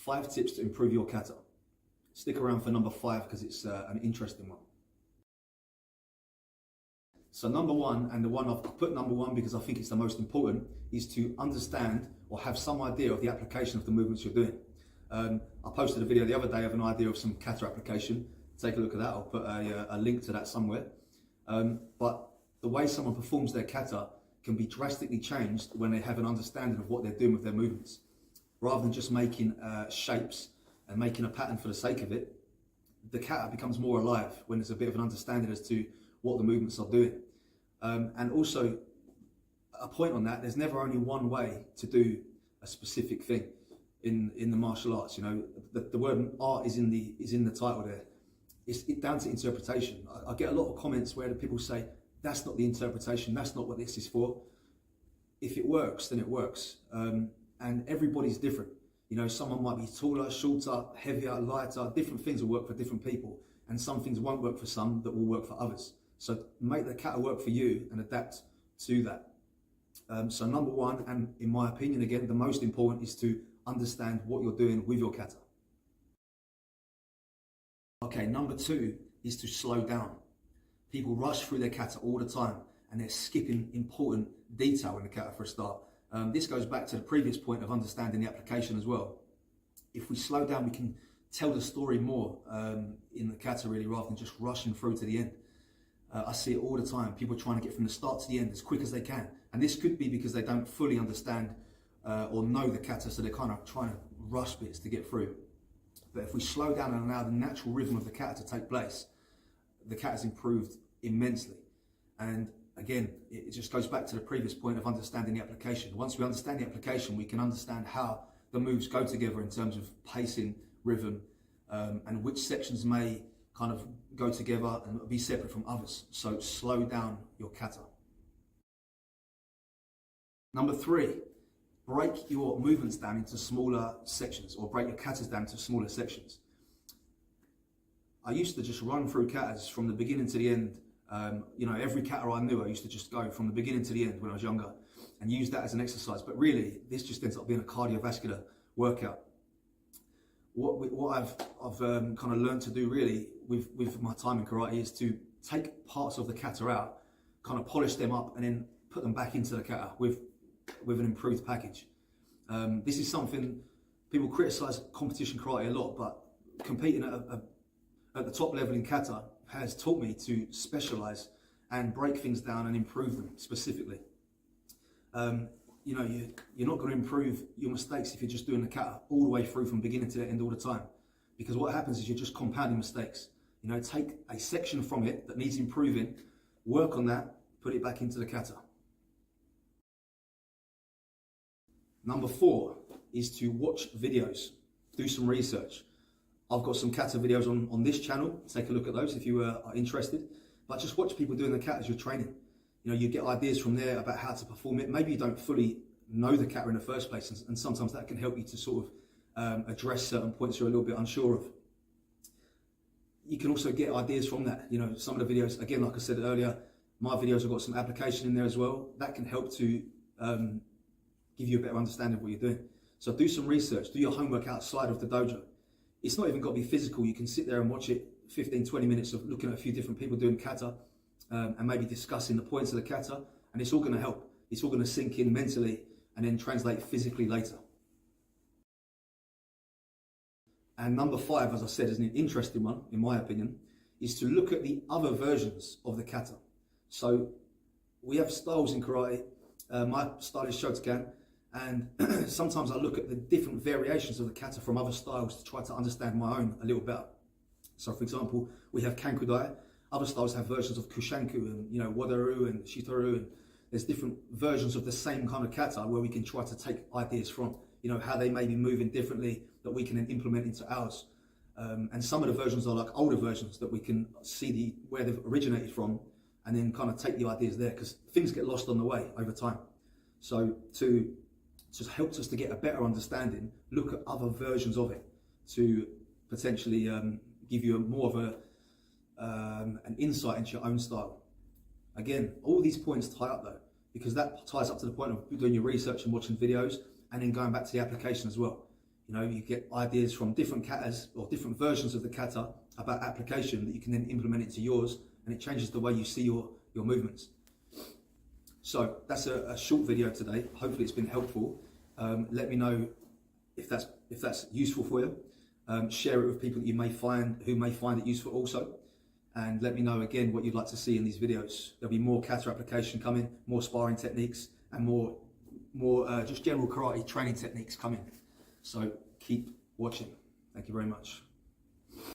5 tips to improve your kata. Stick around for number 5 because it's an interesting one. So number 1, and the one I've put number 1 because I think it's the most important, is to understand or have some idea of the application of the movements you're doing. I posted a video the other day of an idea of some kata application. Take a look at that. I'll put a link to that somewhere. But the way someone performs their kata can be drastically changed when they have an understanding of what they're doing with their movements. Rather than just making shapes and making a pattern for the sake of it, the kata becomes more alive when there's a bit of an understanding as to what the movements are doing. And also, a point on that, there's never only one way to do a specific thing in the martial arts. You know, the word art is in the title there. It's down to interpretation. I get a lot of comments where the people say, that's not the interpretation, that's not what this is for. If it works, then it works. And everybody's different. You know, someone might be taller, shorter, heavier, lighter. Different things will work for different people. And some things won't work for some that will work for others. So make the kata work for you and adapt to that. So number 1, and in my opinion, again, the most important, is to understand what you're doing with your kata. Okay, number 2 is to slow down. People rush through their kata all the time and they're skipping important detail in the kata for a start. This goes back to the previous point of understanding the application as well. If we slow down, we can tell the story more in the kata really, rather than just rushing through to the end. I see it all the time, people trying to get from the start to the end as quick as they can. And this could be because they don't fully understand or know the kata, so they're kind of trying to rush bits to get through. But if we slow down and allow the natural rhythm of the kata to take place, the kata's improved immensely. And again, it just goes back to the previous point of understanding the application. Once we understand the application, we can understand how the moves go together in terms of pacing, rhythm, and which sections may kind of go together and be separate from others. So slow down your kata. Number 3, break your movements down into smaller sections, or break your katas down into smaller sections. I used to just run through katas from the beginning to the end. You know, every kata I knew, I used to just go from the beginning to the end when I was younger and use that as an exercise. But really, this just ends up being a cardiovascular workout. What I've kind of learned to do really with my time in karate is to take parts of the kata out, kind of polish them up, and then put them back into the kata with an improved package. This is something people criticize competition karate a lot, but competing at the top level in kata has taught me to specialize and break things down and improve them specifically. You know, you're not going to improve your mistakes if you're just doing the kata all the way through from beginning to the end all the time. Because what happens is you're just compounding mistakes. You know, take a section from it that needs improving, work on that, put it back into the kata. Number 4 is to watch videos, do some research. I've got some kata videos on this channel. Take a look at those if you are interested. But just watch people doing the kata as you're training. You know, you get ideas from there about how to perform it. Maybe you don't fully know the kata in the first place, and sometimes that can help you to sort of address certain points you're a little bit unsure of. You can also get ideas from that. You know, some of the videos, again, like I said earlier, my videos have got some application in there as well. That can help to give you a better understanding of what you're doing. So do some research, do your homework outside of the dojo. It's not even got to be physical. You can sit there and watch it 15, 20 minutes of looking at a few different people doing kata and maybe discussing the points of the kata, and it's all going to help. It's all going to sink in mentally and then translate physically later. And number 5, as I said, is an interesting one, in my opinion, is to look at the other versions of the kata. So we have styles in karate. My style is Shotokan, and sometimes I look at the different variations of the kata from other styles to try to understand my own a little better. So for example, we have Kankudai. Other styles have versions of Kushanku and, you know, Wadaru and Shitoru, and there's different versions of the same kind of kata where we can try to take ideas from, you know, how they may be moving differently that we can then implement into ours. And some of the versions are like older versions that we can see where they've originated from and then kind of take the ideas there, because things get lost on the way over time. So to just helps us to get a better understanding, look at other versions of it to potentially give you more of an insight into your own style. Again, all these points tie up though, because that ties up to the point of doing your research and watching videos and then going back to the application as well. You know, you get ideas from different katas or different versions of the kata about application that you can then implement into yours, and it changes the way you see your movements. So that's a short video today. Hopefully it's been helpful. Let me know if that's useful for you. Share it with people that who may find it useful also. And let me know again what you'd like to see in these videos. There'll be more kata application coming, more sparring techniques, and more just general karate training techniques coming. So keep watching. Thank you very much.